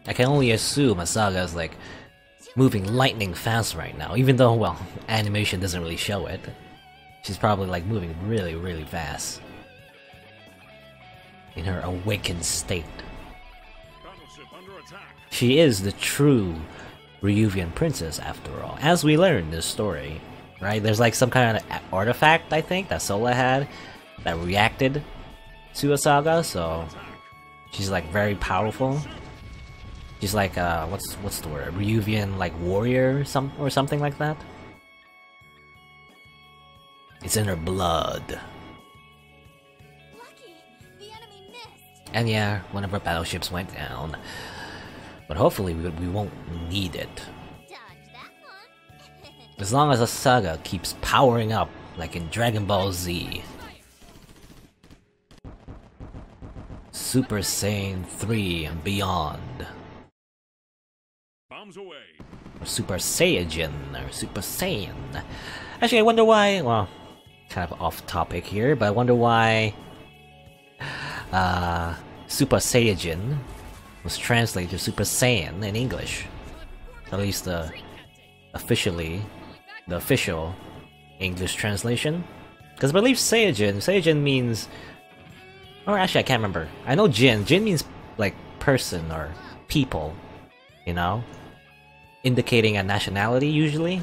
I can only assume Asaga is like moving lightning fast right now, even though, well, animation doesn't really show it. She's probably like moving really, really fast in her awakened state. She is the true Ryuvian princess after all, as we learned in this story, right? There's like some kind of artifact, I think, that Sola had that reacted to Asaga, so she's like very powerful. She's like what's the word? Ryuvian like warrior or something like that. It's in her blood. Lucky, the enemy missed. And yeah, one of our battleships went down. But hopefully we won't need it. Dodge that one. As long as Asaga keeps powering up like in Dragon Ball Z. Super Saiyan 3 and beyond. Bombs away. Or Super Saiyajin or Super Saiyan. Actually, I wonder why, well, kind of off topic here, but I wonder why Super Saiyajin was translated to Super Saiyan in English. At least the official English translation. Because I believe Saiyajin means, or actually I can't remember. I know Jin means like person or people, you know? Indicating a nationality usually.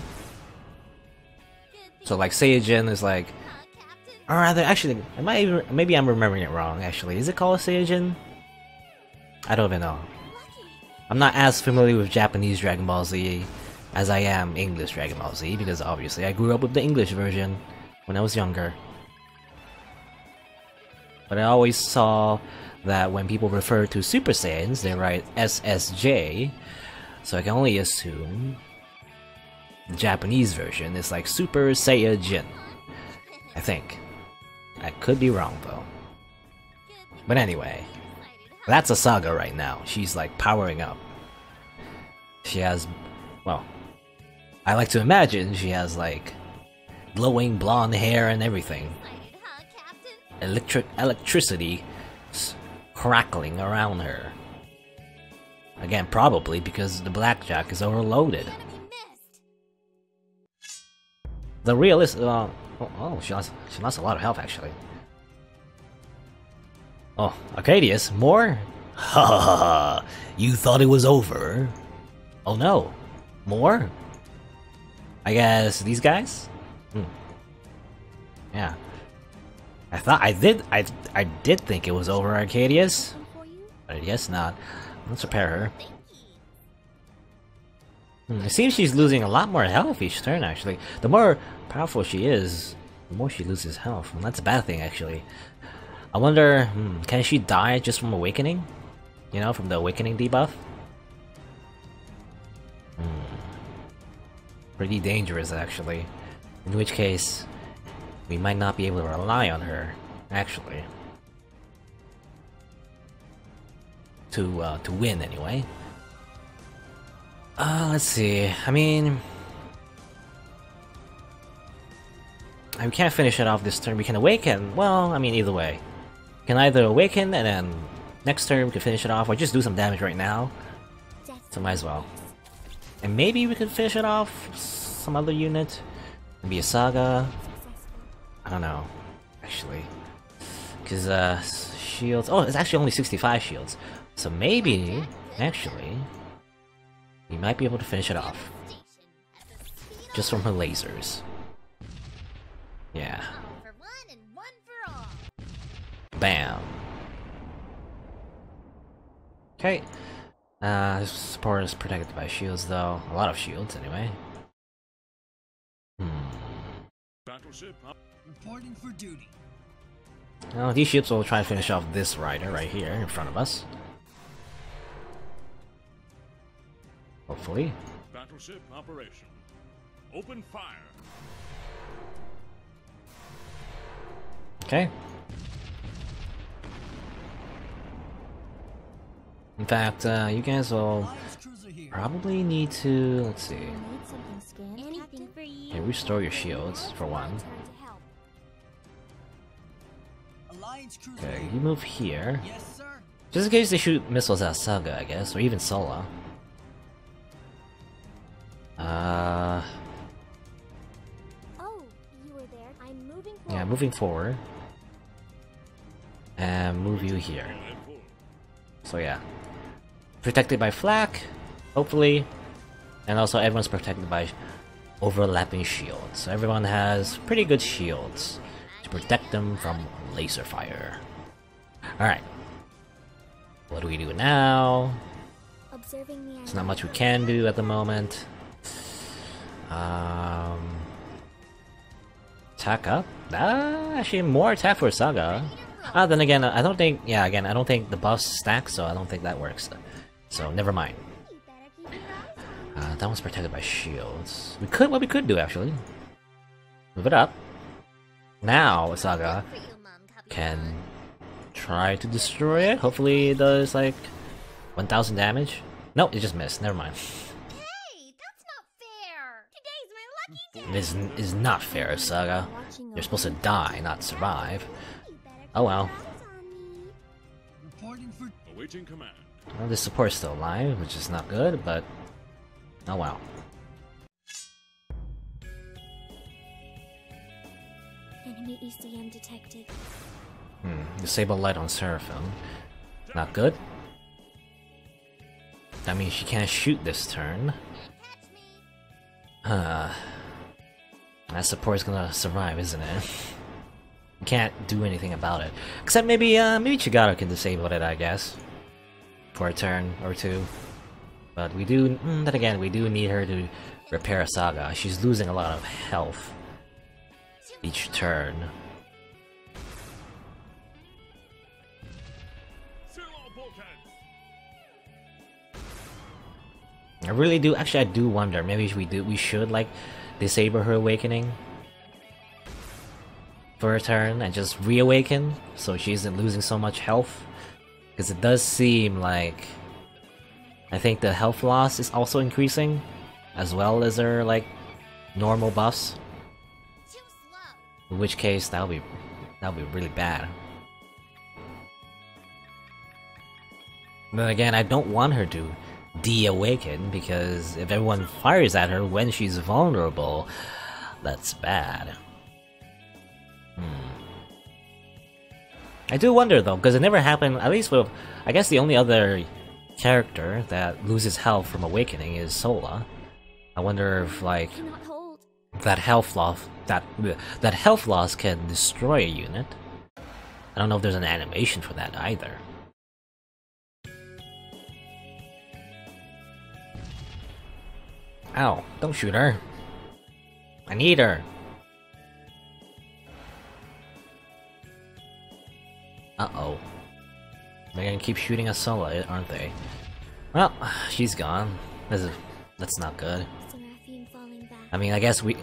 So like Saiyajin is like, or rather, actually, maybe I'm remembering it wrong. Actually, is it called Saiyajin? I don't even know. I'm not as familiar with Japanese Dragon Ball Z as I am English Dragon Ball Z, because obviously I grew up with the English version when I was younger. But I always saw that when people refer to Super Saiyans, they write SSJ, so I can only assume the Japanese version is like Super Saiyajin. I think. I could be wrong though. But anyway, that's Asaga right now. She's like powering up. She has, well, I like to imagine she has like glowing blonde hair and everything. Electricity crackling around her. Again, probably because the blackjack is overloaded. The realist, she lost a lot of health actually. Oh, Arcadius, more? Ha ha ha ha! You thought it was over? Oh no, more? I guess these guys? Yeah. I did think it was over, Arcadius. But I guess not. Let's repair her. It seems she's losing a lot more health each turn, actually. The more powerful she is, the more she loses health. And that's a bad thing, actually. I wonder, can she die just from awakening? You know, from the awakening debuff? Pretty dangerous, actually. In which case, we might not be able to rely on her, actually. To win, anyway. Let's see. I mean, we can't finish it off this turn. We can awaken. Well, I mean, either way. We can either awaken and then next turn we can finish it off, or just do some damage right now. So might as well. And maybe we could finish it off some other unit. Maybe a Saga. I don't know, actually. Because, shields... Oh, it's actually only 65 shields. So maybe, actually, we might be able to finish it off. Just from her lasers. Yeah. Bam. Okay. This support is protected by shields, though. A lot of shields, anyway. Battleship up. Reporting for duty. Well, these ships will try to finish off this rider right here in front of us. Hopefully. Battleship operation. Open fire. Okay. In fact, you guys will probably need to, let's see. Okay, restore your shields, for one. Okay, you move here. Yes, sir. Just in case they shoot missiles at Saga, I guess, or even Sola. Oh, you were there. I'm moving forward. Yeah, moving forward. And move you here. So yeah. Protected by flak, hopefully. And also everyone's protected by overlapping shields. So everyone has pretty good shields to protect them from laser fire. Alright. What do we do now? Observing the There's not much we can do at the moment. Attack up? Actually more attack for Saga. Then again, I don't think, yeah, again, I don't think the buffs stack, so I don't think that works. So, never mind. You better keep your eyes on me. That one's protected by shields. What we could do, actually. Move it up. Now, Saga For you, Mom, copy can try to destroy it. Hopefully it does, like, 1000 damage. Nope, it just missed. Never mind. Hey, that's not fair. Today's my lucky day. This is not fair, Saga. You're supposed to die, not survive. You better keep Oh well. your eyes on me. Reporting for awaiting command. Well, this support's still alive, which is not good, but... oh well. Enemy ECM detected. Disable light on Seraphim. Not good. That means she can't shoot this turn. Catch me. That support's gonna survive, isn't it? You can't do anything about it. Except maybe Chigata can disable it, I guess. For a turn or two. But we do, then again, we do need her to repair Saga. She's losing a lot of health each turn. Seal all bulkheads. I really do, actually I do wonder, maybe we should like disable her awakening for a turn and just reawaken so she isn't losing so much health. Because it does seem like I think the health loss is also increasing as well as her like normal buffs. Too slow. In which case that'll be really bad. But again, I don't want her to de-awaken because if everyone fires at her when she's vulnerable, that's bad. I do wonder though, because it never happened, at least with, I guess the only other character that loses health from awakening is Sola. I wonder if like Cannot hold. that health loss can destroy a unit. I don't know if there's an animation for that either. Ow, don't shoot her. I need her. Uh-oh. They're gonna keep shooting at Sola, aren't they? Well, she's gone. That's not good. Seraphim falling back. I mean, I guess we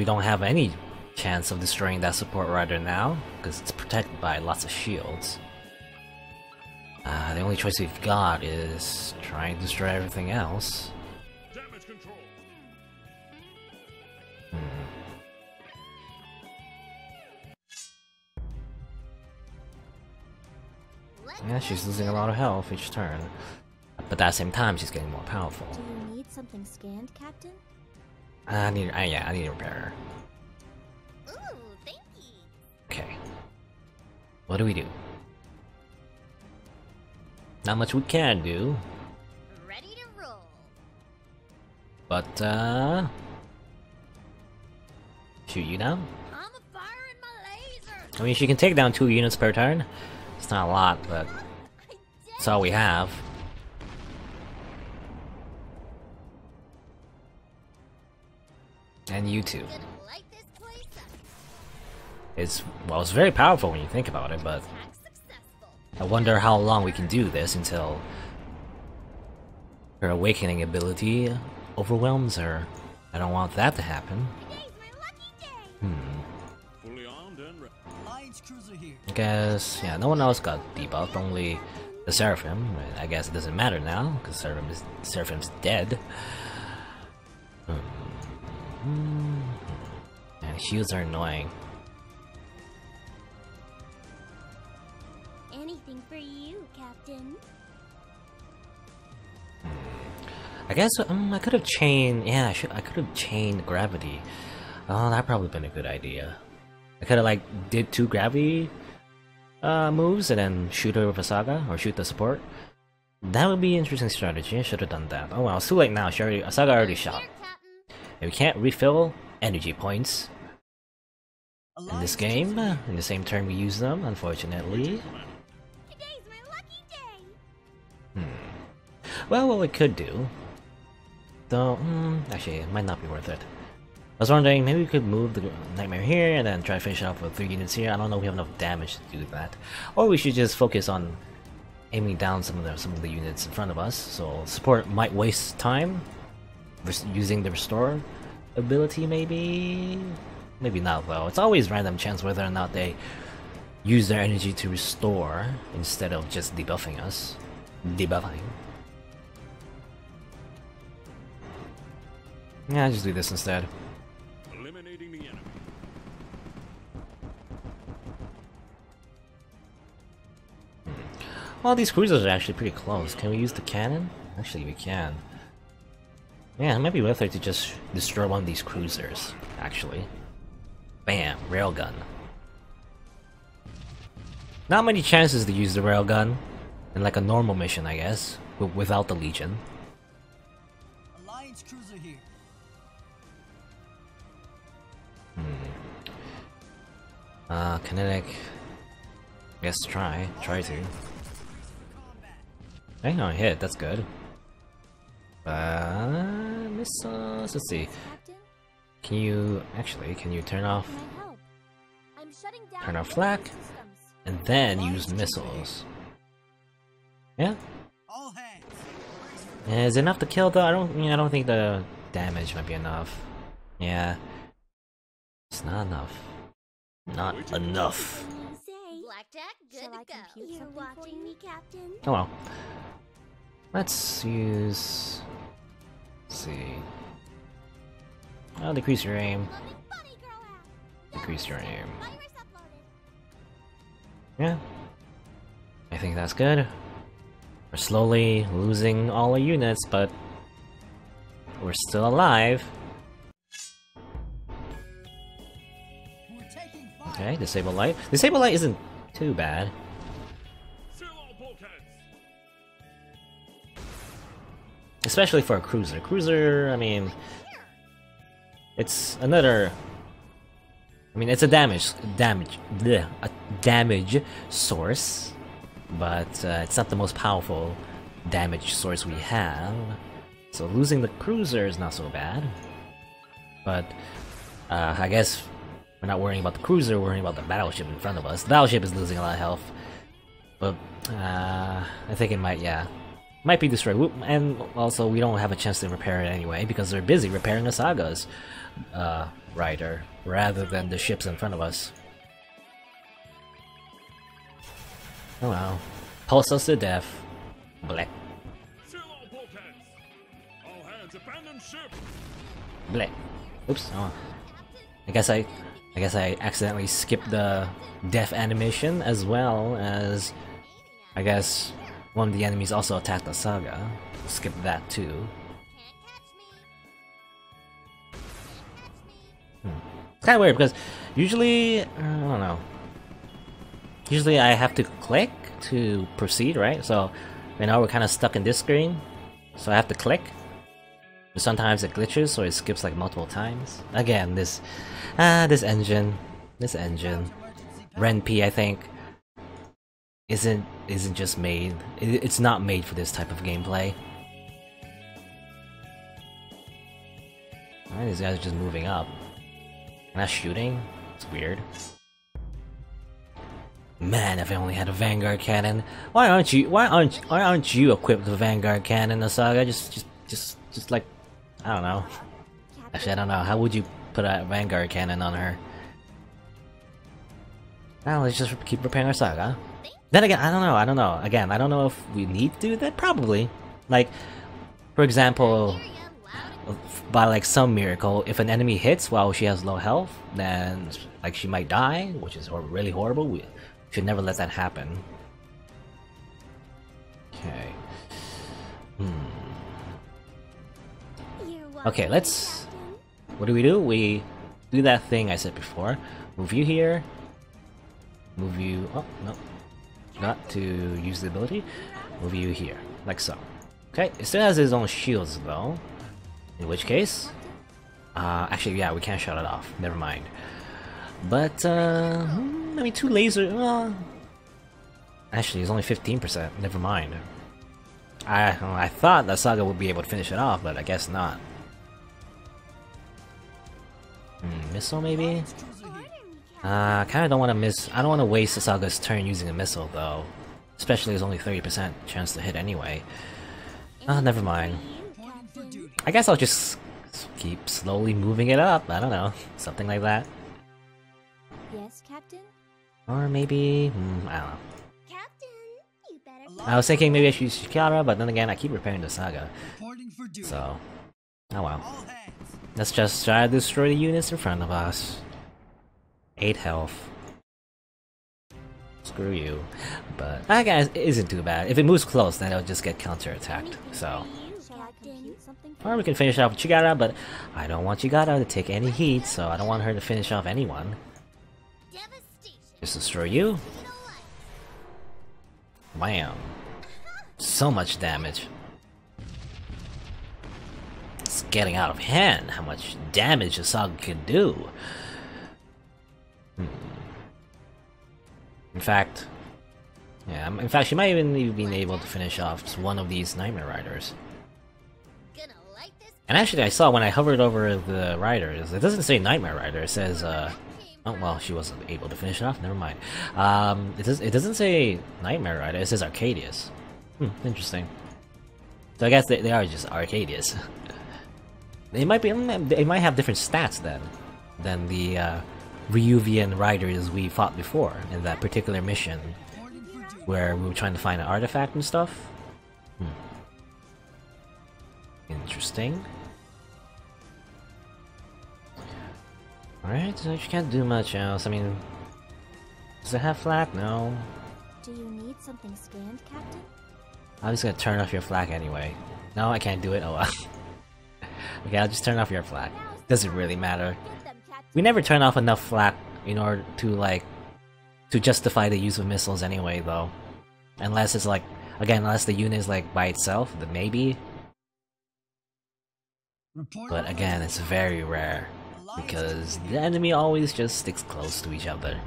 don't have any chance of destroying that support rider now, because it's protected by lots of shields. The only choice we've got is trying to destroy everything else. Damage control. Yeah, she's losing a lot of health each turn. But at the same time, she's getting more powerful. Do you need something scanned, Captain? I need to repair her. Ooh, thank you. Okay. What do we do? Not much we can do, Ready to roll. but shoot you down? I'm a firing my laser. I mean, she can take down 2 units per turn. It's not a lot, but I did. that's all we have. And you too. Gonna light this place up. It's very powerful when you think about it, but Attack successful. I wonder how long we can do this until her awakening ability overwhelms her. I don't want that to happen. Today's my lucky day. Fully armed and ready. Alliance cruiser here. I guess, yeah, no one else got debuffed, only the Seraphim. I guess it doesn't matter now, because Seraphim's dead. And shields are annoying. anything for you, Captain. I guess I could have chained. Yeah, I could have chained gravity. Oh, that probably been a good idea. I could have like did 2 gravity moves and then shoot her with a saga or shoot the support. That would be an interesting strategy. I should have done that. Oh well, it's too late now. Saga already shot. And we can't refill energy points in this game. In the same turn we use them, unfortunately. Today's my lucky day. Well, what we could do, though, actually, it might not be worth it. I was wondering, maybe we could move the Nightmare here and then try to finish it off with 3 units here. I don't know if we have enough damage to do that. Or we should just focus on aiming down some of the units in front of us. So support might waste time using the restore ability, maybe? Maybe not though. It's always random chance whether or not they use their energy to restore instead of just debuffing us. Debuffing. Yeah, I'll just do this instead. Eliminating the enemy. Well, these cruisers are actually pretty close. Can we use the cannon? Actually, we can. Yeah, it might be worth it to just destroy one of these cruisers, actually. Bam, railgun. Not many chances to use the railgun in like a normal mission, I guess, without the Legion. Alliance cruiser here. Kinetic. Guess try to. Hang on, hit. That's good. Missiles. Let's see. Captain, Can you turn off can I help? I'm shutting down Turn off the flak. systems. and then use missiles? Yeah. All hands. Is it enough to kill though? I don't think the damage might be enough. Yeah. It's not enough. Not enough. You say. Blackjack, good Shall I to go. compute You're something for watching you? me, Captain. Oh well. Let's use. Let's see. I'll decrease your aim. Loving bunny girl out. Decrease your aim. Virus uploaded. Yeah. I think that's good. We're slowly losing all our units, but we're still alive. We're taking fire. Okay, disable light. Disable light isn't too bad. Seal all bulkheads. Especially for a cruiser. Cruiser, I mean, it's another. I mean, it's a damage source, but it's not the most powerful damage source we have. So losing the cruiser is not so bad. But I guess we're not worrying about the cruiser. We're worrying about the battleship in front of us. The battleship is losing a lot of health, but I think it might be destroyed. And also, we don't have a chance to repair it anyway because they're busy repairing the Saga's rider rather than the ships in front of us. Oh well. Pulse us to death. Bleh. Seal all bulkheads. All hands abandon ship. Bleh. Oops. Oh. I guess I accidentally skipped the death animation as well as I guess one of the enemies also attacked the Saga. Skip that too. It's kind of weird because usually, I don't know. Usually I have to click to proceed, right? So right now we're kind of stuck in this screen, so I have to click. But sometimes it glitches, so it skips like multiple times. Again, this engine, Ren'P, I think, isn't just made. It's not made for this type of gameplay. Alright, these guys are just moving up. And that's shooting. It's weird. Man, if I only had a Vanguard cannon. Why aren't you equipped with a Vanguard cannon, Asaga? Just like, I don't know. Actually, I don't know. How would you put a Vanguard cannon on her? Well, let's just keep repairing our Saga. Then again, I don't know. Again, I don't know if we need to do that. Probably. Like, for example, by like some miracle, if an enemy hits while she has low health, then like she might die, which is really horrible. We should never let that happen. Okay, let's... What do? We do that thing I said before. Move you here. Move you... Oh, no. Not to use the ability. Move you here. Like so. Okay, it still has his own shields though. In which case... actually, yeah, we can't shut it off. Never mind. But, I mean, 2 laser... actually, it's only 15%. Never mind. I thought that Saga would be able to finish it off, but I guess not. Missile, maybe? I kinda don't want to miss... I don't want to waste Saga's turn using a missile, though. Especially it's only 30% chance to hit anyway. Never mind. I guess I'll just keep slowly moving it up. I don't know. Something like that. Yes, Captain? Or maybe... I don't know. Captain, you better... I was thinking maybe I should use Shikara, but then again, I keep repairing the Saga. Reporting for duty. So... Oh well. All hands. Let's just try to destroy the units in front of us. 8 health. Screw you. But that guy isn't too bad. If it moves close, then it'll just get counterattacked. So... Or we can finish off with Chigara, but I don't want Chigara to take any heat, so I don't want her to finish off anyone. Just destroy you. Wham. So much damage. It's getting out of hand how much damage a Saga can do. In fact, she might even be able to finish off one of these Nightmare Riders. And actually, I saw when I hovered over the riders, it doesn't say Nightmare Rider, it says, oh well, she wasn't able to finish it off, never mind. It doesn't say Nightmare Rider, it says Arcadius. Interesting. So I guess they are just Arcadius. They might have different stats then, than the, Ryuvian riders we fought before in that particular mission where we were trying to find an artifact and stuff. Interesting. Alright, so you can't do much else. I mean, does it have flak? No. Do you need something scanned, Captain? I'm just gonna turn off your flak anyway. No, I can't do it. Oh well. Okay, I'll just turn off your flak. Doesn't really matter. We never turn off enough flak in order to, like, to justify the use of missiles anyway, though. Unless it's like, again, unless the unit is like by itself, then maybe. But again, it's very rare, because the enemy always just sticks close to each other.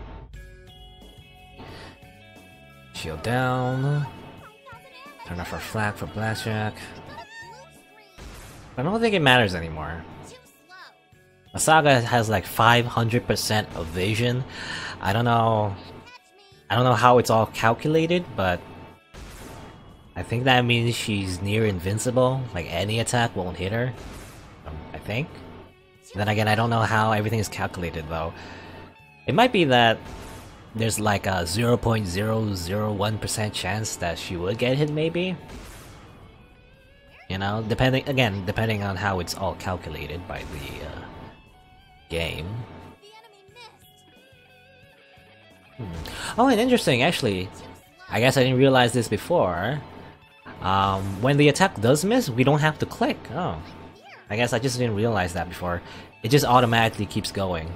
Shield down. Turn off our flak for blackjack. I don't think it matters anymore. Saga has like 500% evasion. I don't know how it's all calculated, but I think that means she's near invincible. Like any attack won't hit her. I think. Then again, I don't know how everything is calculated though. It might be that there's like a 0.001% chance that she would get hit, maybe. You know, depending on how it's all calculated by the game. Oh, and interesting, actually. I guess I didn't realize this before. When the attack does miss, we don't have to click. Oh. I guess I just didn't realize that before. It just automatically keeps going.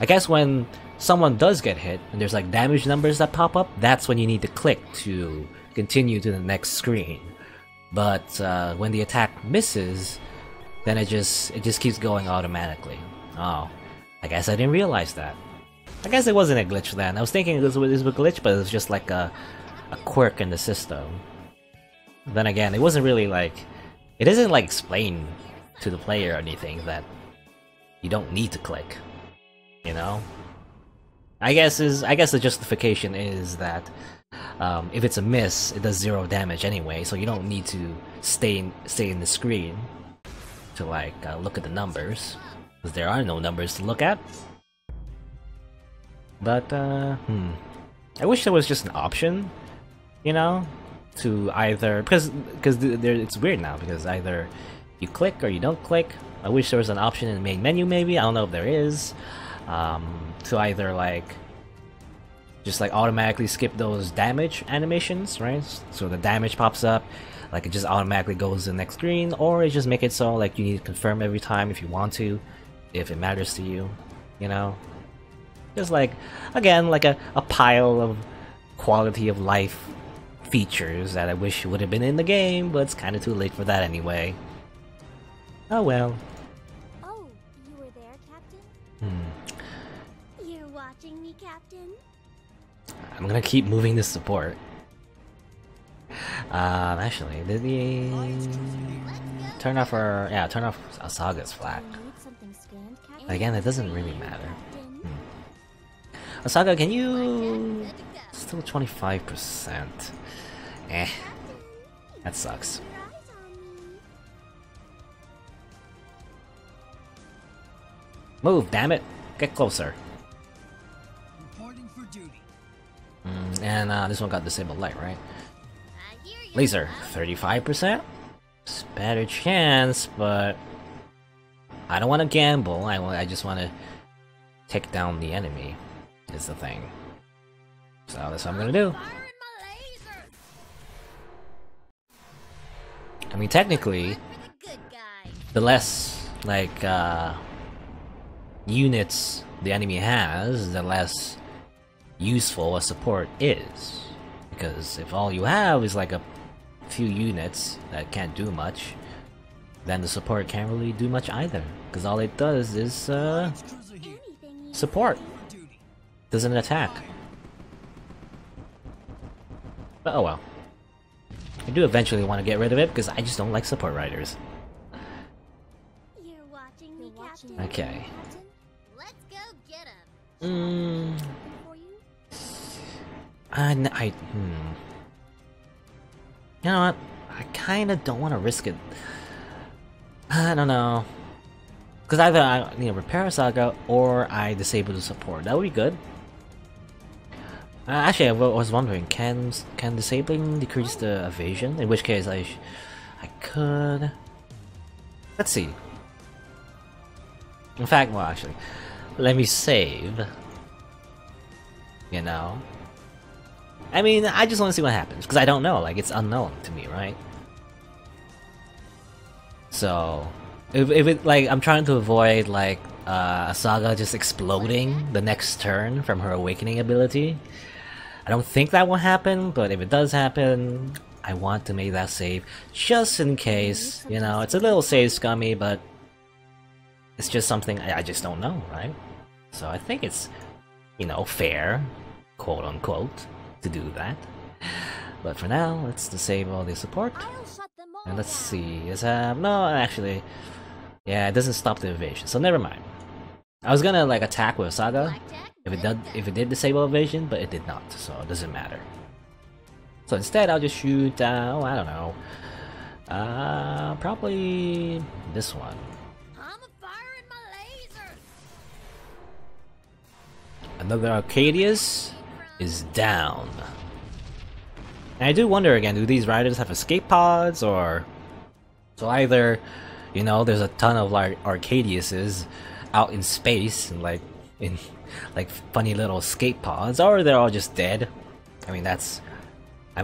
I guess when someone does get hit, and there's like damage numbers that pop up, that's when you need to click to continue to the next screen. But when the attack misses, then it just keeps going automatically. Oh, I guess I didn't realize that. I guess it wasn't a glitch then. I was thinking it was a glitch, but it was just like a quirk in the system. Then again, it wasn't really like... It isn't like explained to the player or anything that you don't need to click. You know? I guess the justification is that if it's a miss, it does 0 damage anyway, so you don't need to stay in the screen to like look at the numbers. Because there are no numbers to look at. But, I wish there was just an option, you know, to either... Because it's weird now, because either you click or you don't click. I wish there was an option in the main menu, maybe. I don't know if there is. To either, like, just like automatically skip those damage animations, right? So the damage pops up, like it just automatically goes to the next screen, or it just make it so like you need to confirm every time if you want to, if it matters to you, you know? Just like, again, like a pile of quality of life features that I wish would have been in the game, but it's kind of too late for that anyway. Oh well. Oh, you were there, Captain? You're watching me, Captain? I'm gonna keep moving this support. Actually, did we turn off our... yeah, turn off Asaga's flag. You need something scanned, Captain? Again, it doesn't really matter. Asaga, can you... still 25%. Eh. That sucks. Your eyes on me. Move, damn it! Get closer. Reporting for duty. And this one got disabled light, right? I hear you. Laser, 35%? It's a better chance, but... I don't want to gamble, I just want to take down the enemy, is the thing. So that's what I'm gonna do. Firing my laser. I mean, technically, For the good guy. the less, like, units the enemy has, the less useful a support is. Because if all you have is like a few units that can't do much, then the support can't really do much either. Because all it does is, Cruiser here. Anything you support. For duty. Doesn't attack. But oh well. I do eventually want to get rid of it because I just don't like support riders. You're watching me, Captain? Okay. Captain? Let's go get him. For you? You know what? I kind of don't want to risk it. I don't know. Because either I need to repair Saga or I disable the support. That would be good. Actually, I was wondering, can disabling decrease the evasion? In which case, I could. Let's see. In fact, well, actually, let me save. You know. I mean, I just want to see what happens because I don't know. Like, it's unknown to me, right? So, if it like, I'm trying to avoid like Saga just exploding the next turn from her awakening ability. I don't think that will happen, but if it does happen, I want to make that save just in case. You know, it's a little save scummy, but it's just something I just don't know, right? So I think it's, you know, fair, quote unquote, to do that. But for now, let's disable the support. I'll shut them all And let's down. see, is no, actually, yeah, it doesn't stop the evasion, so never mind. I was gonna like attack with Saga if it did disable evasion, but it did not, so it doesn't matter. So instead, I'll just shoot. Oh, I don't know. Probably this one. I'm firing my lasers. Another Arcadius is down. And I do wonder again, do these riders have escape pods, or so either, you know, there's a ton of like Arcadiuses out in space and like in like funny little escape pods, or they're all just dead. I mean that's I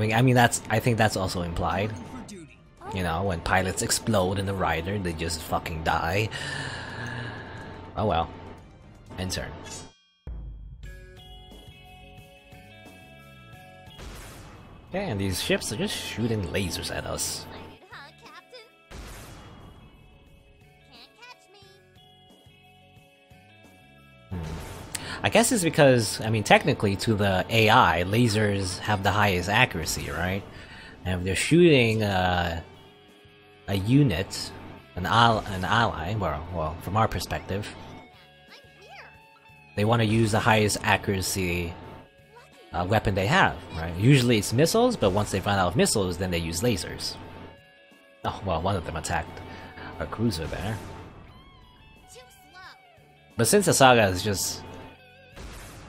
think that's also implied. For duty. You know, when pilots explode in the rider, they just fucking die. Oh well. End turn. Okay, and these ships are just shooting lasers at us. Excited, huh, Captain? Can't catch me. I guess it's because, I mean, technically to the AI, lasers have the highest accuracy, right? And if they're shooting a unit, an ally, well, from our perspective, I'm here. they want to use the highest accuracy weapon they have, right? Usually it's missiles, but once they run out of missiles, then they use lasers. Oh, well, one of them attacked our cruiser there. Too slow. But since Asaga is just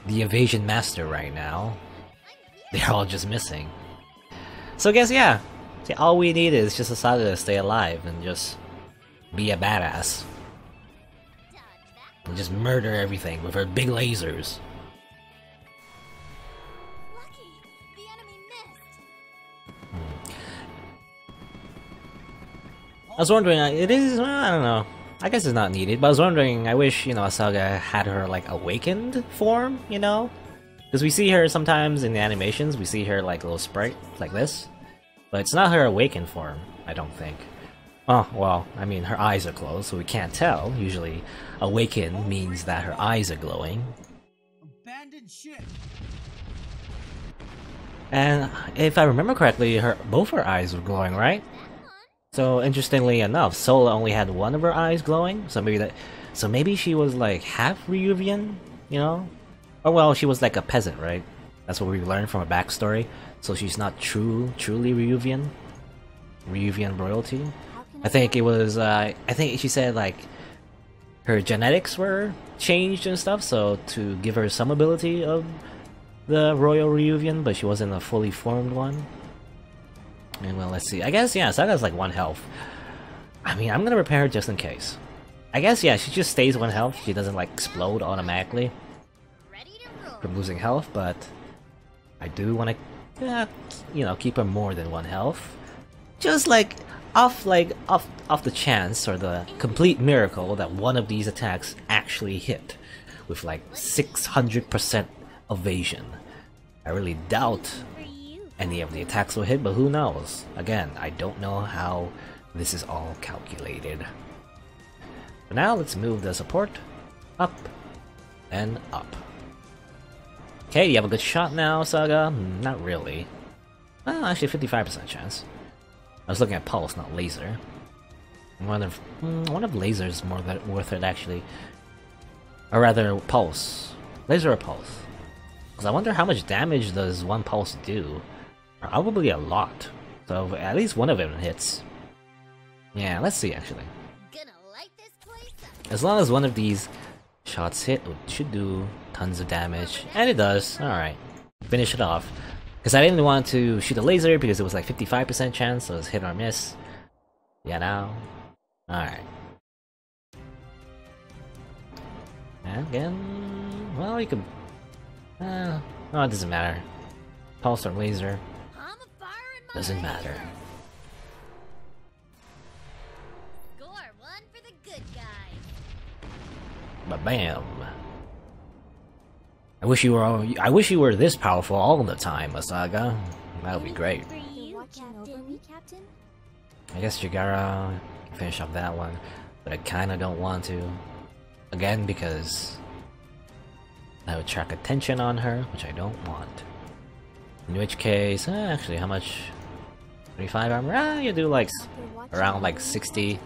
the evasion master right now, they're all just missing. So I guess, yeah, see, all we need is just Asaga to stay alive and just be a badass. Dodge that. And just murder everything with her big lasers. was wondering, it is, well, I don't know. I guess it's not needed, but I was wondering, I wish, you know, Asaga had her, like, awakened form, you know? Because we see her sometimes in the animations, we see her, like, a little sprite, like this. But it's not her awakened form, I don't think. Oh, well, I mean, her eyes are closed, so we can't tell. Usually, awaken means that her eyes are glowing. Abandoned ship. And if I remember correctly, both her eyes were glowing, right? So interestingly enough, Sola only had one of her eyes glowing. So maybe she was like half Ryuvian, you know? Or well, she was like a peasant, right? That's what we learned from her backstory. So she's not truly Ryuvian royalty. I think it was. I think she said like her genetics were changed and stuff, so to give her some ability of the Royal Ryuvian, but she wasn't a fully formed one. And well, let's see. I guess, yeah, Saga's like 1 health. I mean, I'm gonna repair her just in case. I guess, yeah, she just stays 1 health. She doesn't like explode automatically from losing health, but I do want to, you know, keep her more than 1 health. Just like off the chance or the complete miracle that one of these attacks actually hit with like 600% evasion. I really doubt any of the attacks will hit, but who knows? Again, I don't know how this is all calculated. But now let's move the support up and up. Okay, you have a good shot now, Saga? Not really. Well, actually 55% chance. I was looking at pulse, not laser. One of laser's more worth it actually. Or rather, pulse. Laser or pulse? Because I wonder how much damage does 1 pulse do? Probably a lot. So at least one of them hits. Yeah, let's see actually. As long as one of these shots hit, it should do tons of damage. And it does. Alright. Finish it off. Because I didn't want to shoot a laser because it was like 55% chance, so it's hit or miss. Yeah, now. Alright. And again, well, you could. Oh, it doesn't matter. Pulse or laser. Doesn't matter. Score 1 for the good guys. But bam. I wish you were this powerful all the time, Asaga. That would be great. Captain? I guess Jigara can finish off that one, but I kinda don't want to. Again, because that would attract attention on her, which I don't want. In which case, actually, how much? 35 armor? You do like around like 60,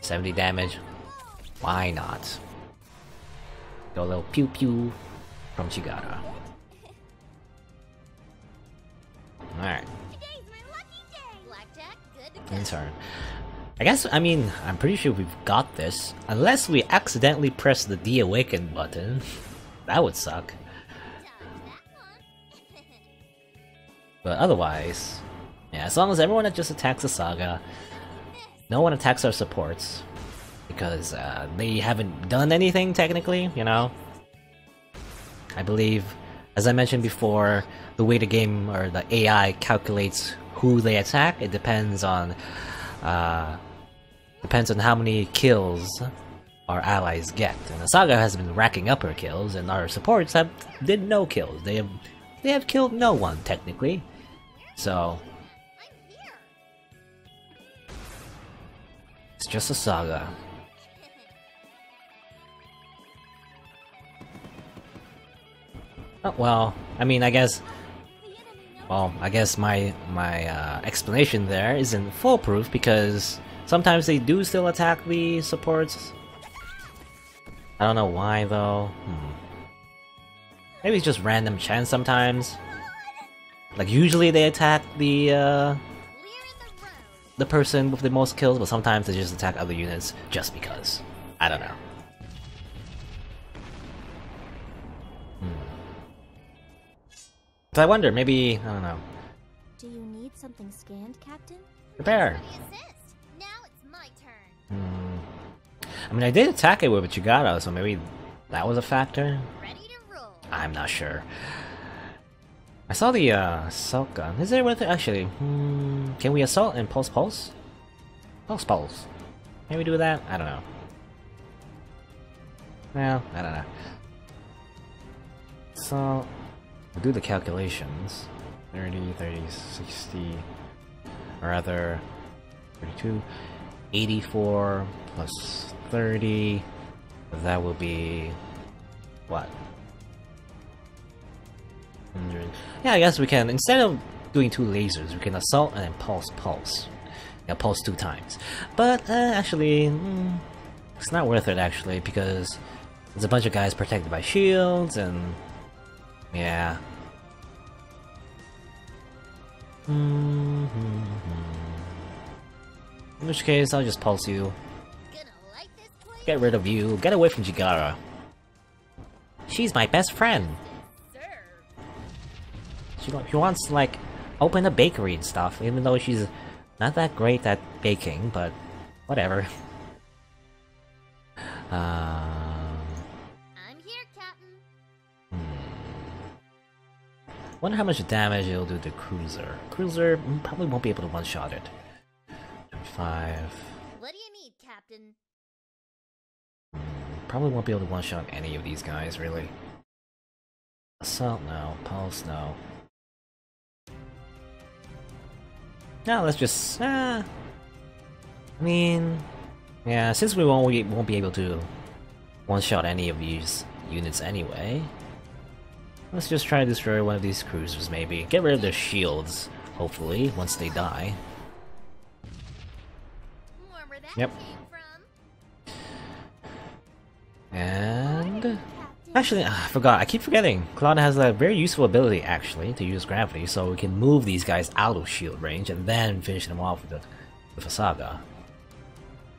70 damage. Why not? Go a little pew pew from Chigara. Alright. In turn. I guess, I mean, I'm pretty sure we've got this. Unless we accidentally press the de-awaken button. That would suck. But otherwise, yeah, as long as everyone just attacks the Saga, no one attacks our supports. Because they haven't done anything, technically, you know? I believe, as I mentioned before, the way the game, or the AI, calculates who they attack, it depends on how many kills our allies get. And the Saga has been racking up her kills, and our supports did no kills. They have killed no one, technically. So it's just a Saga. Oh, well, I mean, I guess. Well, I guess my explanation there isn't foolproof because sometimes they do still attack the supports. I don't know why though. Maybe it's just random chance sometimes. Like usually they attack the person with the most kills, but sometimes they just attack other units just because. I don't know. So I wonder, maybe, I don't know. Do you need something scanned, Captain? Prepare. Now it's my turn. I mean, I did attack it with Chigara, so maybe that was a factor? Ready to roll. I'm not sure. I saw the assault gun. Is there worth it? Actually, can we assault and pulse? Pulse? Pulse. Can we do that? I don't know. Well, I don't know. So, we'll do the calculations. 30, 30, 60, or rather, 32, 84 plus 30, that will be, what? 100. Yeah, I guess we can, instead of doing 2 lasers, we can assault and then pulse. Yeah, pulse 2 times. But, actually, it's not worth it actually, because there's a bunch of guys protected by shields, and yeah. In which case, I'll just pulse you. Get rid of you. Get away from Jigara. She's my best friend. She wants to, like, open a bakery and stuff, even though she's not that great at baking, but whatever. I'm here, Captain. Wonder how much damage it'll do to Cruiser. Cruiser probably won't be able to one-shot it. 25. What do you need, Captain? Probably won't be able to one-shot any of these guys, really. Assault, no. Pulse, no. Now let's just... I mean... Yeah, since we won't be able to one-shot any of these units anyway, let's just try to destroy one of these cruisers, maybe. Get rid of their shields, hopefully, once they die. Where that Yep. came from? And... Actually, I forgot. I keep forgetting. Claude has a very useful ability, actually, to use gravity, so we can move these guys out of shield range and then finish them off with a saga.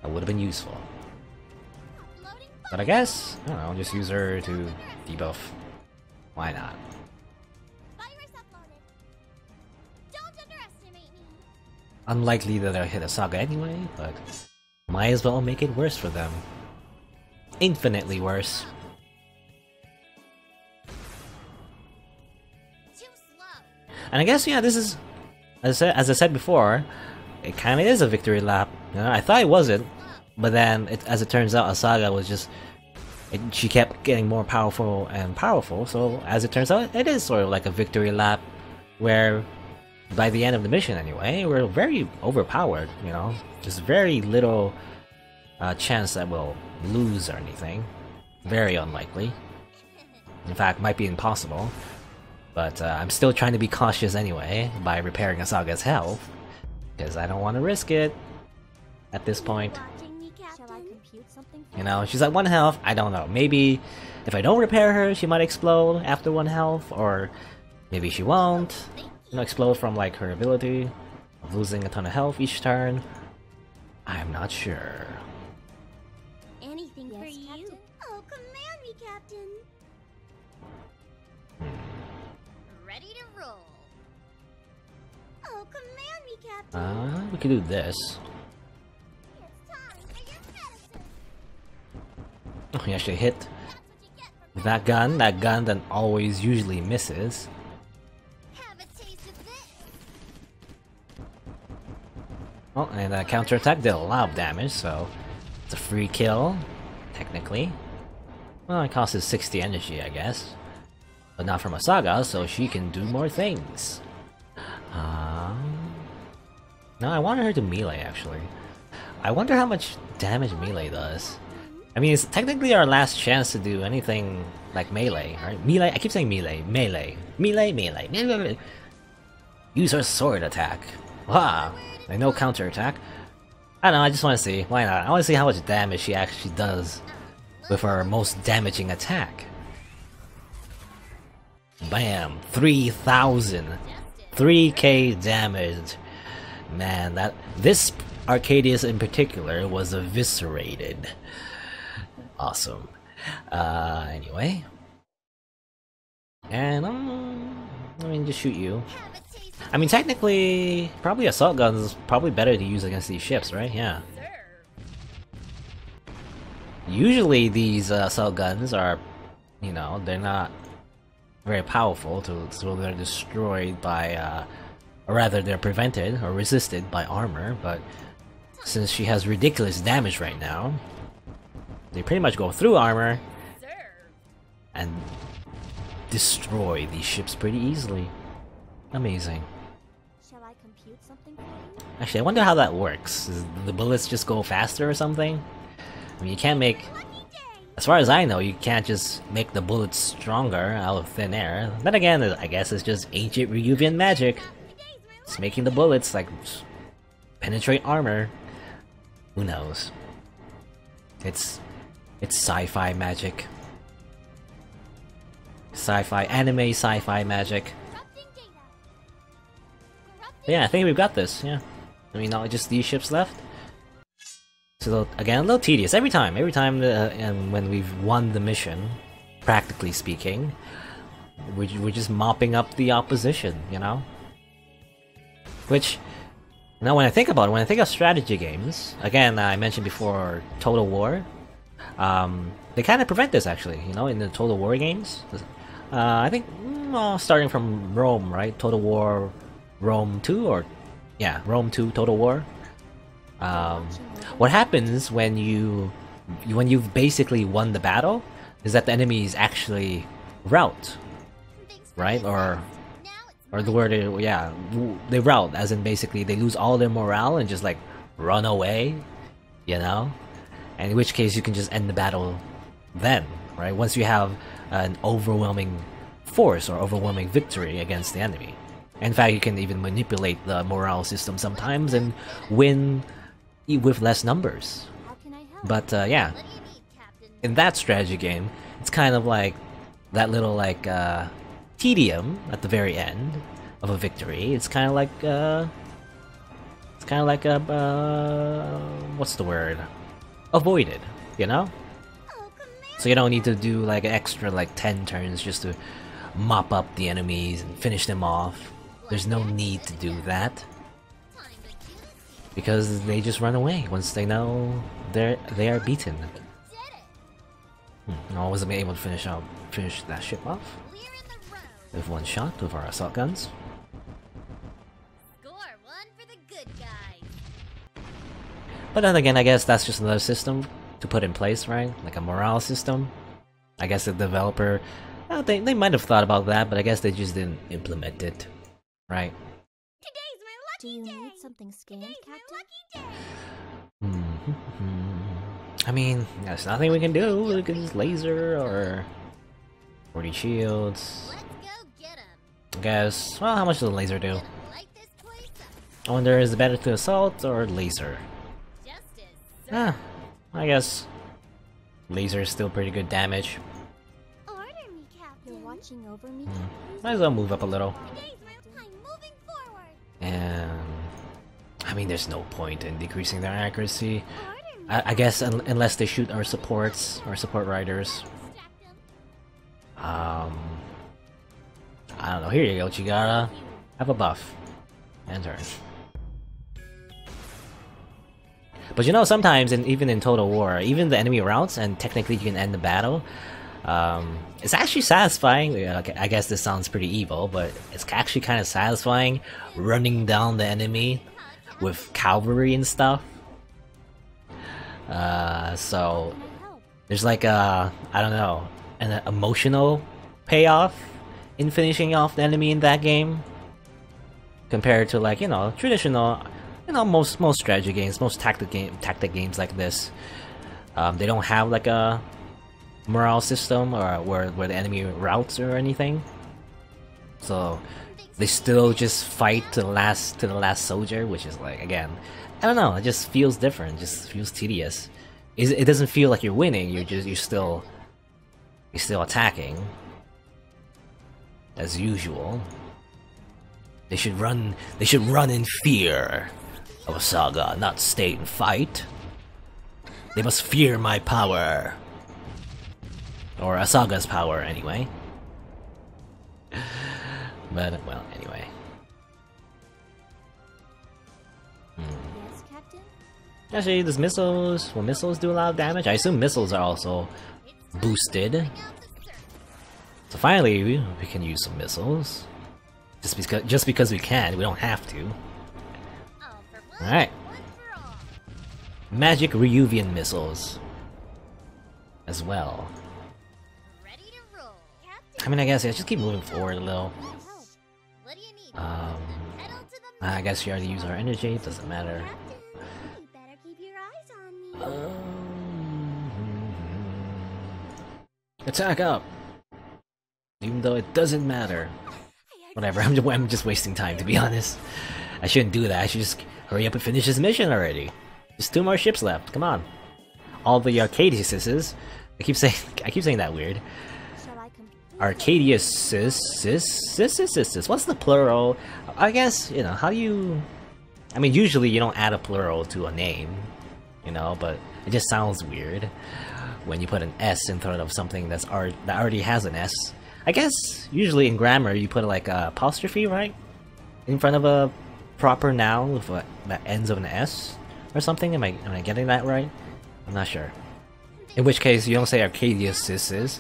That would have been useful. But I guess, I don't know, just use her to debuff. Why not? Virus uploaded. Don't underestimate me. Unlikely that I'll hit a saga anyway, but might as well make it worse for them. Infinitely worse. Too slow. And I guess, yeah, this is, as I said before, it kind of is a victory lap. You know, I thought it wasn't, but then, as it turns out, Asaga was just... she kept getting more powerful and powerful, so as it turns out, it is sort of like a victory lap, where, by the end of the mission anyway, we're very overpowered, you know? Just very little chance that we'll lose or anything. Very unlikely. In fact, might be impossible. But I'm still trying to be cautious anyway, by repairing Asaga's health, because I don't want to risk it at this point. Watching me, Captain? Shall I compute something? You know, she's at 1 health, I don't know. Maybe if I don't repair her, she might explode after 1 health, or maybe she won't. You know, explode from like her ability of losing a ton of health each turn. I'm not sure. Anything for you? Captain? Oh, command me, Captain. Ready to roll. Oh, command me, Captain. We could do this. It's time for your medicine. Oh, he actually hit That's what you get from with that gun that always usually misses. have a taste of this. Oh, and that counterattack did a lot of damage, so it's a free kill, technically. Well, it costs us 60 energy, I guess. But not from Asaga, so she can do more things. No, I wanted her to melee, actually. I wonder how much damage melee does. I mean, it's technically our last chance to do anything like melee, right? Melee, I keep saying melee. Melee. Use her sword attack. Wow, like no counterattack. I don't know, I just want to see. Why not? I want to see how much damage she actually does with her most damaging attack. Bam! 3,000! 3k damage! Man, this Arcadius in particular was eviscerated. Awesome. Anyway. And, I mean, just shoot you. I mean, technically, probably assault guns is probably better to use against these ships, right? Yeah. Usually these assault guns are, you know, they're not very powerful, so they're destroyed by, or rather they're prevented or resisted by armor, but since she has ridiculous damage right now, they pretty much go through armor and destroy these ships pretty easily. Amazing. Shall I compute something for you? Actually, I wonder how that works. Does the bullets just go faster or something? I mean, you can't make... As far as I know, you can't just make the bullets stronger out of thin air. Then again, I guess it's just ancient Ryuvian magic. It's making the bullets, like, penetrate armor. Who knows? It's sci-fi magic. Sci-fi, anime sci-fi magic. But yeah, I think we've got this, yeah. I mean, not just these ships left. So again, a little tedious every time and when we've won the mission, practically speaking, we're just mopping up the opposition, you know? Which, now when I think about it, when I think of strategy games, again, I mentioned before Total War, they kind of prevent this actually, you know, in the Total War games. I think, well, starting from Rome, right? Total War, Rome 2, or yeah, Rome 2 Total War. What happens when you've basically won the battle is that the enemies actually rout, right? Or the word, yeah, they rout, as in basically they lose all their morale and just like run away, you know? And in which case you can just end the battle then, right? Once you have an overwhelming force or overwhelming victory against the enemy. In fact, you can even manipulate the morale system sometimes and win with less numbers. But yeah, in that strategy game, it's kind of like that little like tedium at the very end of a victory. It's kind of like what's the word? Avoided, you know? So you don't need to do like extra like 10 turns just to mop up the enemies and finish them off. There's no need to do that. Because they just run away once they know they are beaten. I wasn't able to finish that ship off with one shot with our assault guns. Score one for the good guys. But then again, I guess that's just another system to put in place, right? Like a morale system. I guess the developer, they might have thought about that, but I guess they just didn't implement it, right? Today's my lucky Do you day. Need something scanned, Captain? I mean, there's nothing we can do. We can just laser or 40 shields. Let's go get 'em. I guess. Well, how much does a laser do? I wonder, is it better to assault or laser? I guess laser is still pretty good damage. Order me, Captain. You're watching over me. Might as well move up a little. Today's my time moving forward. And I mean, there's no point in decreasing their accuracy. I guess unless they shoot our supports or support riders. I don't know. Here you go, Chigara. Have a buff and turn. But you know, sometimes, even in Total War, even the enemy routes, and technically you can end the battle, it's actually satisfying. I guess this sounds pretty evil, but it's actually kind of satisfying running down the enemy with cavalry and stuff. So there's like I don't know, an emotional payoff in finishing off the enemy in that game, compared to, like, you know, traditional, you know, most strategy games, most tactic games like this. They don't have like a morale system or where the enemy routes or anything, so they still just fight to the last soldier, which is like, again, I don't know, it just feels different, it just feels tedious. It doesn't feel like you're winning, you're still attacking as usual. They should run in fear of a saga, not stay and fight. They must fear my power. Or Asaga's power, anyway. But, well, anyway. Yes, Captain? Actually, does missiles... will missiles do a lot of damage? I assume missiles are also boosted. So finally, we can use some missiles. Just because we can, we don't have to. Alright. magic Ryuvian missiles as well. Ready to roll. I mean, I guess yeah, just keep moving forward a little. What do you need? Pedal to the I guess we already use our energy, doesn't matter. Captain, you better keep your eyes on me. Attack up! Even though it doesn't matter. Whatever, I'm just wasting time, to be honest. I shouldn't do that, I should just hurry up and finish this mission already. Just 2 more ships left, come on. All the Arcadiuses. I keep saying that weird. Shall I complete Arcadiuses. What's the plural? I guess, you know, how do you... I mean, usually you don't add a plural to a name, you know, but it just sounds weird when you put an S in front of something that already has an S. I guess usually in grammar you put like a apostrophe, right? In front of a proper noun with that ends of an S or something. Am I getting that right? I'm not sure. In which case you don't say Arcadiuses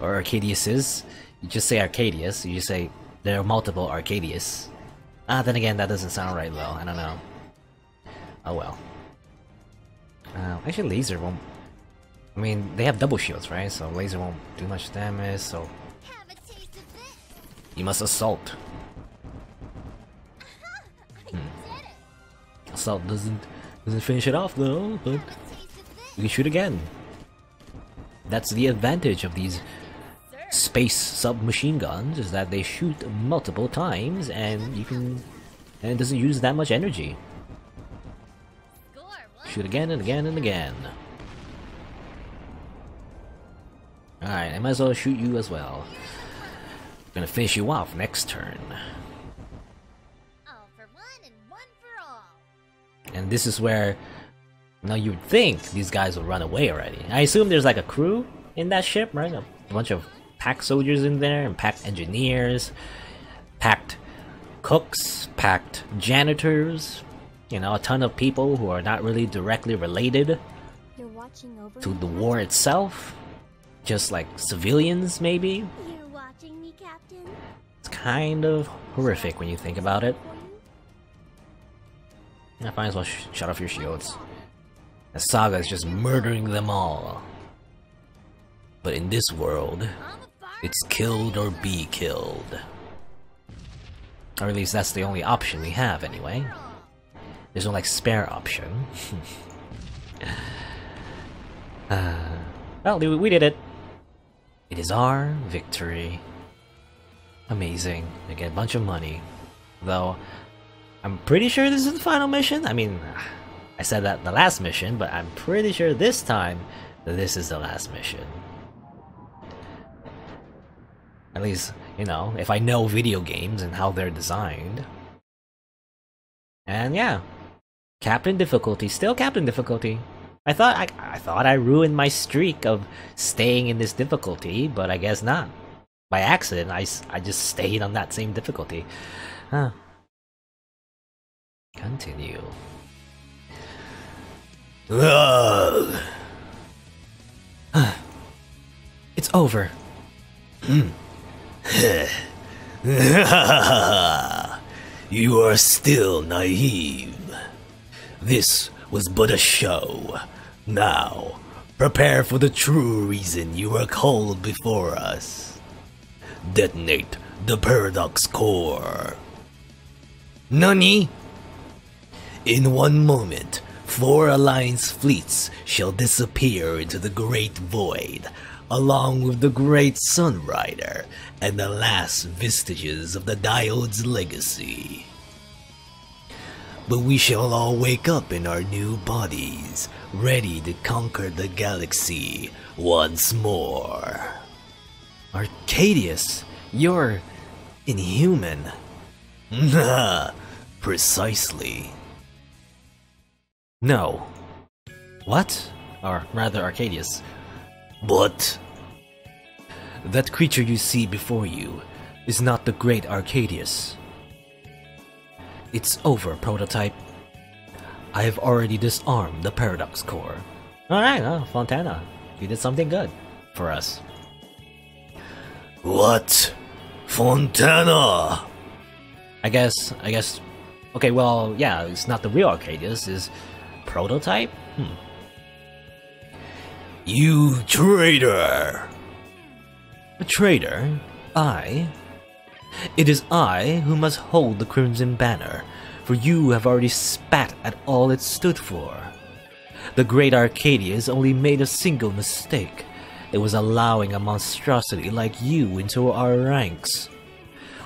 or Arcadiuses. You just say Arcadius. You just say there are multiple Arcadius. Then again, that doesn't sound right though. I don't know. Oh well. Actually, laser won't. I mean, they have double shields, right? So laser won't do much damage. So have a taste of this? you must assault. I did it. Assault doesn't finish it off though, but Have a taste of this? you can shoot again. That's the advantage of these space submachine guns, is that they shoot multiple times and it doesn't use that much energy. Score one. Shoot again and again and again. Alright, I might as well shoot you as well. Gonna finish you off next turn. All for one and one for all. And this is where, you know, you'd think these guys will run away already. I assume there's like a crew in that ship, right? A bunch of pack soldiers in there, and packed engineers, packed cooks, packed janitors, you know, a ton of people who are not really directly related You're watching over to me, the war itself. Just like civilians, maybe? You're watching me, Captain. It's kind of horrific when you think about it. I might as well shut off your shields. The Saga is just murdering them all. But in this world, I'm a fire. it's killed or be killed. Or at least that's the only option we have anyway. There's no like spare option. Well, we did it. It is our victory. Amazing. We get a bunch of money. Though, I'm pretty sure this is the final mission. I mean, I said that the last mission, but I'm pretty sure this time that this is the last mission. At least, you know, if I know video games and how they're designed. And yeah. Captain difficulty, still captain difficulty. I thought I ruined my streak of staying in this difficulty, but I guess not. By accident, I just stayed on that same difficulty. Huh. Continue. Ugh. It's over. You are still naive. This was but a show. Now, prepare for the true reason you were called before us. Detonate the Paradox Core. Nani? In one moment, 4 Alliance fleets shall disappear into the Great Void, along with the Great Sunrider and the last vestiges of the Diode's legacy. But we shall all wake up in our new bodies, ready to conquer the galaxy once more. Arcadius, you're inhuman. Precisely. No. What? Or rather, Arcadius. What? That creature you see before you is not the great Arcadius. It's over, prototype. I have already disarmed the Paradox Core. Alright, Fontana. You did something good for us. What? Fontana? I guess... Okay, well, yeah, it's not the real Arcadius, it's Prototype? You traitor! A traitor? I? It is I who must hold the Crimson Banner, for you have already spat at all it stood for. The great Arcadius only made a single mistake. It was allowing a monstrosity like you into our ranks.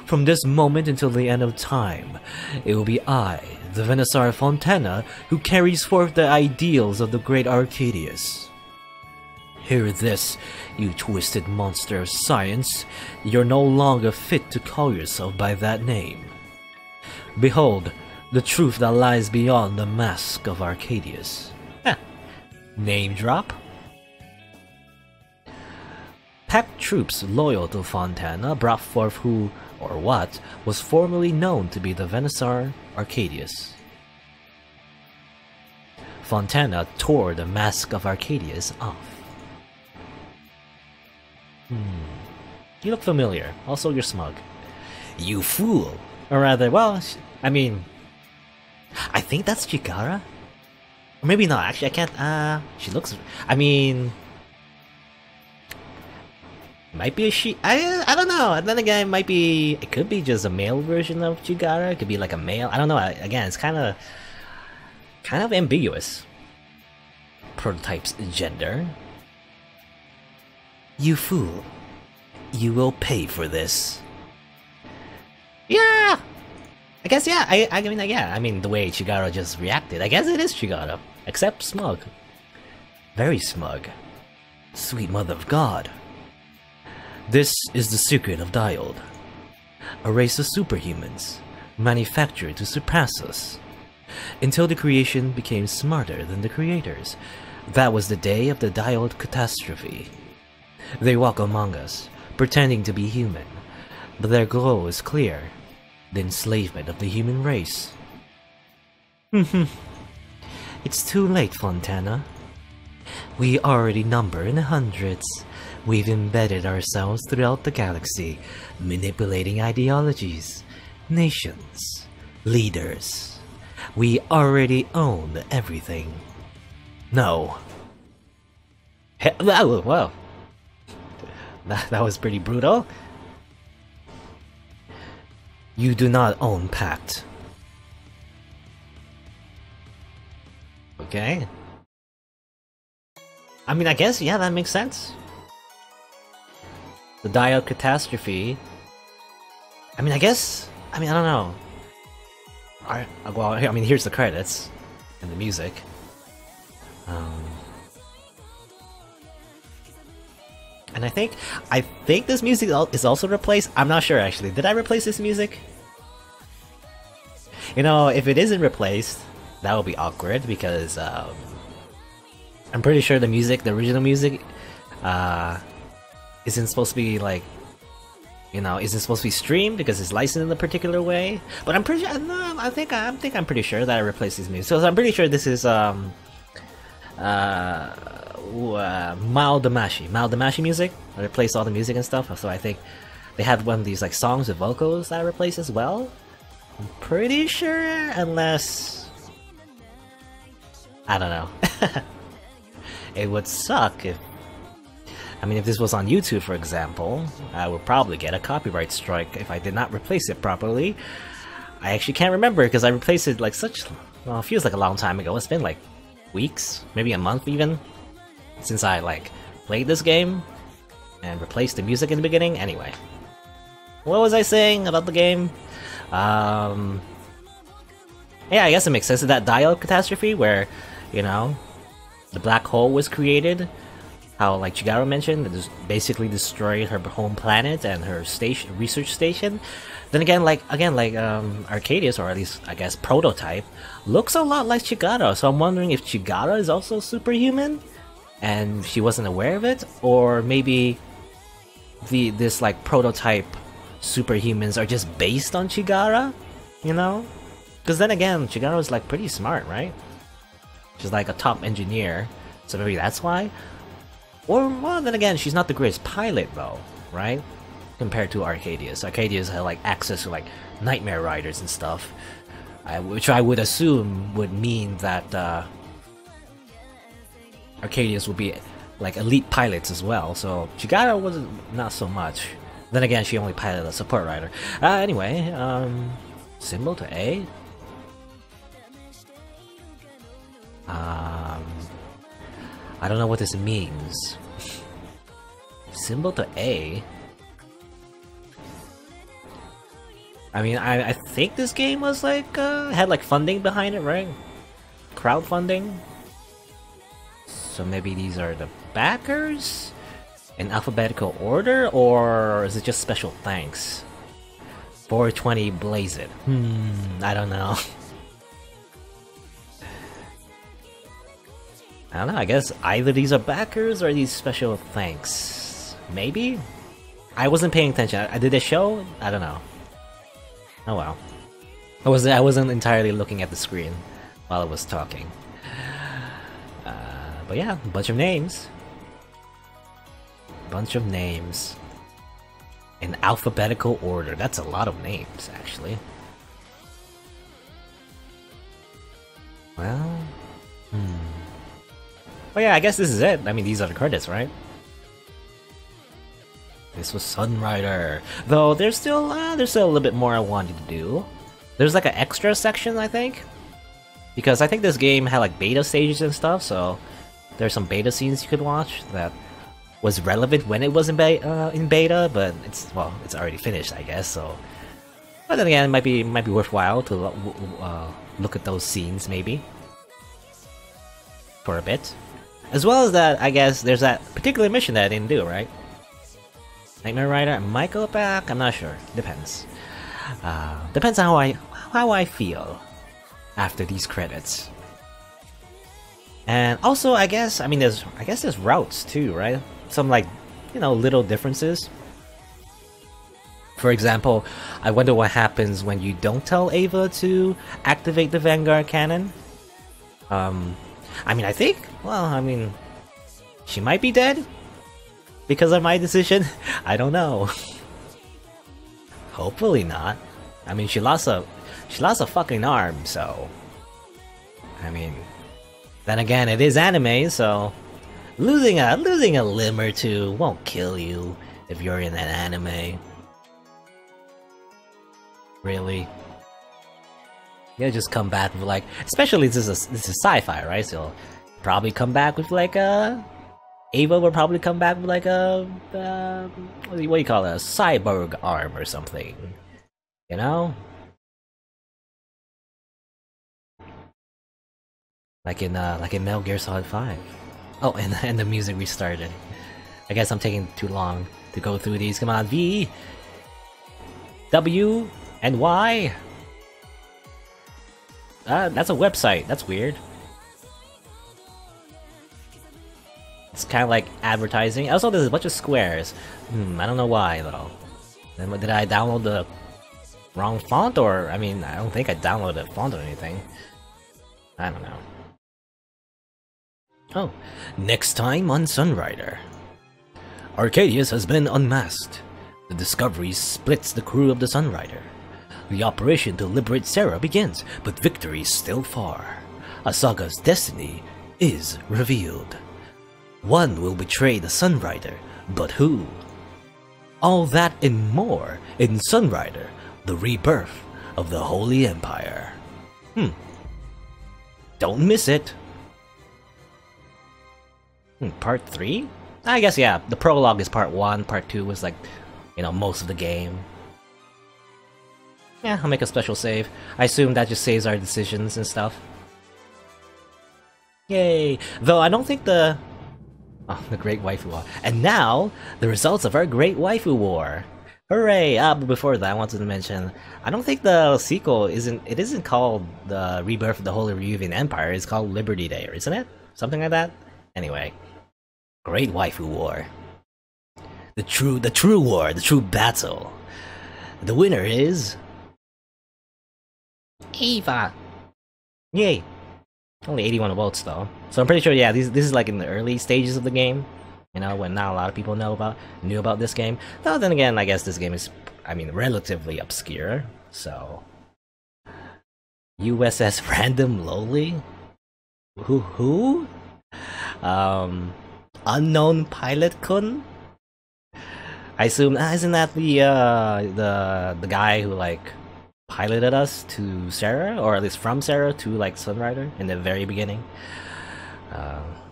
From this moment until the end of time, it will be I, the Venusaur Fontana, who carries forth the ideals of the great Arcadius. Hear this, you twisted monster of science. You're no longer fit to call yourself by that name. Behold, the truth that lies beyond the mask of Arcadius. Name drop? Pack troops loyal to Fontana brought forth who, or what, was formerly known to be the Venusaur Arcadius. Fontana tore the mask of Arcadius off. You look familiar. Also, you're smug. You fool! Or rather, well, I mean, I think that's Chikara? Or maybe not, actually, I can't, she looks, I mean, might be a she, I don't know, and then again, it could be just a male version of Chigara, it could be like a male, I don't know, again, it's kind of ambiguous. Prototype's gender. You fool. You will pay for this. Yeah! I guess, yeah, I mean, the way Chigara just reacted, I guess it is Chigara. Except smug. Very smug. Sweet mother of God. This is the secret of Diode. A race of superhumans, manufactured to surpass us. Until the creation became smarter than the creators. That was the day of the Diode catastrophe. They walk among us, pretending to be human, but their glow is clear. The enslavement of the human race. It's too late, Fontana. We already number in the hundreds. We've embedded ourselves throughout the galaxy, manipulating ideologies, nations, leaders. We already own everything. No. Whoa. That was pretty brutal. You do not own Pact. Okay. I mean, I guess, yeah, that makes sense. The Diode catastrophe. I mean, I guess. I mean, I don't know. Well, I mean, here's the credits and the music. And I think this music is also replaced. I'm not sure actually. Did I replace this music? You know, if it isn't replaced, that would be awkward because I'm pretty sure the original music, isn't supposed to be like, you know, isn't supposed to be streamed because it's licensed in a particular way. But I'm pretty sure. No, I think I'm pretty sure that I replaced this music. So I'm pretty sure this is Mild music. I replaced all the music and stuff. So I think they had one of these like songs with vocals that I replaced as well. I'm pretty sure, unless I don't know. It would suck if. I mean, if this was on YouTube, for example, I would probably get a copyright strike if I did not replace it properly. I actually can't remember because I replaced it like well, it feels like a long time ago. It's been like weeks, maybe a month even, since I like played this game and replaced the music in the beginning. Anyway, what was I saying about the game? Yeah, I guess it makes sense of that Diode catastrophe where, you know, the black hole was created. How, like Chigaro mentioned, it just basically destroyed her home planet and her station, research station. Then again, Arcadius, or at least I guess Prototype, looks a lot like Chigaro. So I'm wondering if Chigaro is also superhuman, and she wasn't aware of it, or maybe this like Prototype superhumans are just based on Chigara, you know? Because then again, Chigaro is like pretty smart, right? She's like a top engineer, so maybe that's why. Or, well, then again, she's not the greatest pilot, though, right? Compared to Arcadius. Arcadius had, like, access to, like, Nightmare Riders and stuff. Which I would assume would mean that, Arcadius will be like elite pilots as well. So Chigara was not so much. Then again, she only piloted a support rider. Anyway, symbol to A. I don't know what this means. Symbol to A. I mean, I think this game was like had like funding behind it, right? Crowdfunding. So maybe these are the backers in alphabetical order, or is it just special thanks? 420 Blaze It. I don't know. I don't know, I guess either these are backers or these special thanks. Maybe? I wasn't paying attention. I did a show? I don't know. Oh well. I wasn't entirely looking at the screen while I was talking. But yeah, a bunch of names. Bunch of names. In alphabetical order. That's a lot of names, actually. Well... Well, yeah, I guess this is it. I mean, these are the credits, right? This was Sunrider. Though, there's still a little bit more I wanted to do. There's like an extra section, I think. Because I think this game had like beta stages and stuff, so... There's some beta scenes you could watch that was relevant when it was in beta, but it's already finished, I guess, so... But then again, it might be worthwhile to look at those scenes, maybe. For a bit. As well as that, I guess, there's that particular mission that I didn't do, right? Nightmare Rider, I might go back, I'm not sure. Depends. Depends on how I feel after these credits. And also, I guess there's routes too, right? Some like, you know, little differences. For example, I wonder what happens when you don't tell Ava to activate the Vanguard cannon. I mean, she might be dead because of my decision. I don't know. Hopefully not. I mean, she lost a fucking arm, so. I mean, then again, it is anime, so losing a limb or two won't kill you if you're in an anime. Really. Yeah, just come back with like, especially this is sci-fi, right? So probably come back with like Ava will probably come back with like a what do you call it? A cyborg arm or something, you know? Like in Metal Gear Solid 5. Oh, and the music restarted. I guess I'm taking too long to go through these. Come on, V, W, and Y. That's a website. That's weird. It's kind of like advertising. Also, there's a bunch of squares. I don't know why though. Did I download the wrong font, or I mean, I don't think I downloaded a font or anything. I don't know. Oh, next time on Sunrider. Arcadius has been unmasked. The Discovery splits the crew of the Sunrider. The operation to liberate Sarah begins, but victory is still far. Asaga's destiny is revealed. One will betray the Sunrider, but who? All that and more in Sunrider, the rebirth of the Holy Empire. Don't miss it. Part 3? I guess, yeah, the prologue is part 1, part 2 was like, you know, most of the game. Yeah, I'll make a special save. I assume that just saves our decisions and stuff. Yay! Though I don't think the... Oh, the Great Waifu War. And now, the results of our Great Waifu War! Hooray! But before that, I wanted to mention, I don't think the sequel isn't called the Rebirth of the Holy Ryuvian Empire, it's called Liberty Day, isn't it? Something like that? Anyway. Great Waifu War. The true war, the true battle. The winner is... Eva! Yay! Only 81 votes though. So I'm pretty sure, yeah, this is like in the early stages of the game. You know, when not a lot of people knew about this game. Though then again, I guess this game is, I mean, relatively obscure, so... USS Random Lowly? Who? Unknown Pilot Kun. I assume isn't that the guy who like piloted us to Sarah, or at least from Sarah to like Sunrider in the very beginning.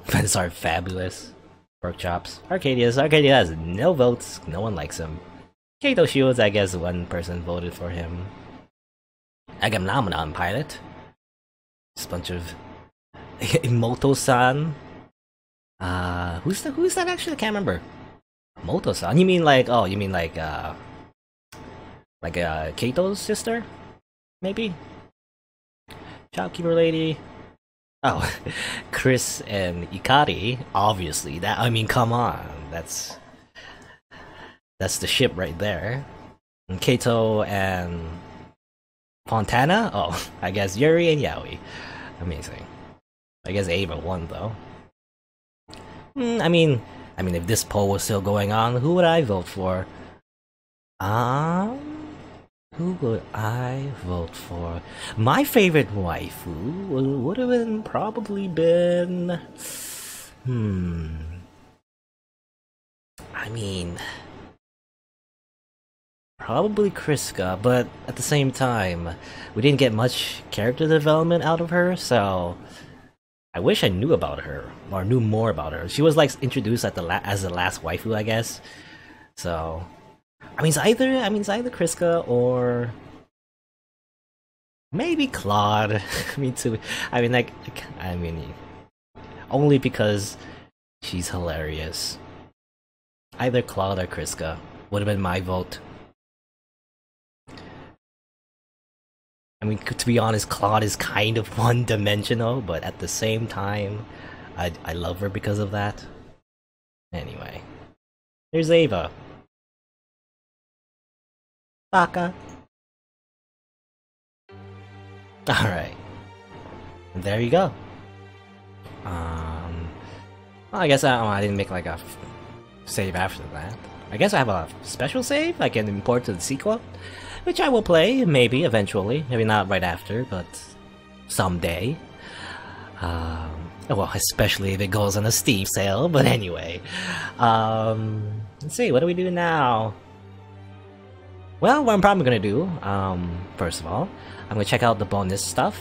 That's our fabulous pork chops. Arcadius has no votes. No one likes him. Kato Shields, I guess one person voted for him. Agamemnon pilot. Just a bunch of Imoto-san. Who's that actually? I can't remember. Moto-san? You mean like Kato's sister? Maybe? Shopkeeper lady? Oh, Chris and Ikari, obviously. That, I mean, come on. That's the ship right there. And Kato and Fontana? Oh, I guess Yuri and Yaoi. Amazing. I guess Ava won though. I mean, if this poll was still going on, who would I vote for? Who would I vote for? My favorite waifu would have been probably been. I mean, probably Kriska, but at the same time, we didn't get much character development out of her, so I wish I knew about her or knew more about her. She was like introduced at as the last waifu, I guess. So, I mean, it's either Kriska or maybe Claude. Me too. I mean, only because she's hilarious. Either Claude or Kriska would have been my vote. I mean, to be honest, Claude is kind of one-dimensional, but at the same time, I love her because of that. Anyway, here's Ava. Baka. Alright. There you go. Well, I guess I didn't make like a save after that. I guess I have a special save I can import to the sequel, which I will play, maybe, eventually. Maybe not right after, but someday. Well, especially if it goes on a Steam sale, but anyway. Let's see, what do we do now? Well, what I'm probably gonna do, first of all, I'm gonna check out the bonus stuff,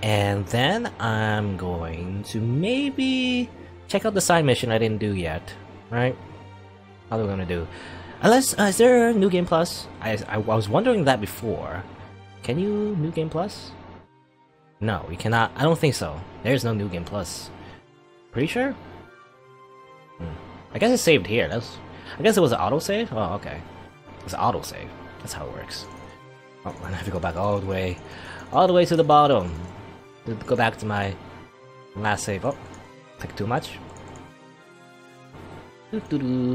and then I'm going to maybe check out the side mission I didn't do yet, right? How are we gonna do? Unless, is there New Game Plus? I was wondering that before. Can you New Game Plus? No, you cannot. I don't think so. There's no New Game Plus. Pretty sure? I guess it's saved here. I guess it was an autosave? Oh, okay. It's an autosave. That's how it works. Oh, I have to go back all the way to the bottom. Go back to my last save. Oh, took too much.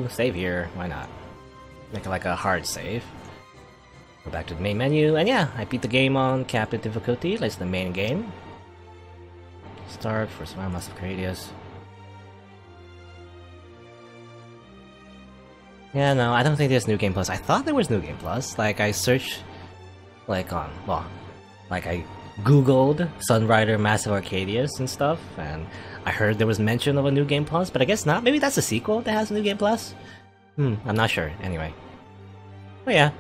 Save here. Why not? Make it like a hard save. Go back to the main menu, and yeah, I beat the game on Captain difficulty. That's the main game. Start for Smile Massive Arcadius. Yeah, no, I don't think there's New Game Plus. I thought there was New Game Plus. Like, I searched, like, I googled Sunrider Massive Arcadius and stuff, and I heard there was mention of a New Game Plus, but I guess not. Maybe that's a sequel that has a New Game Plus? I'm not sure. Anyway. But yeah,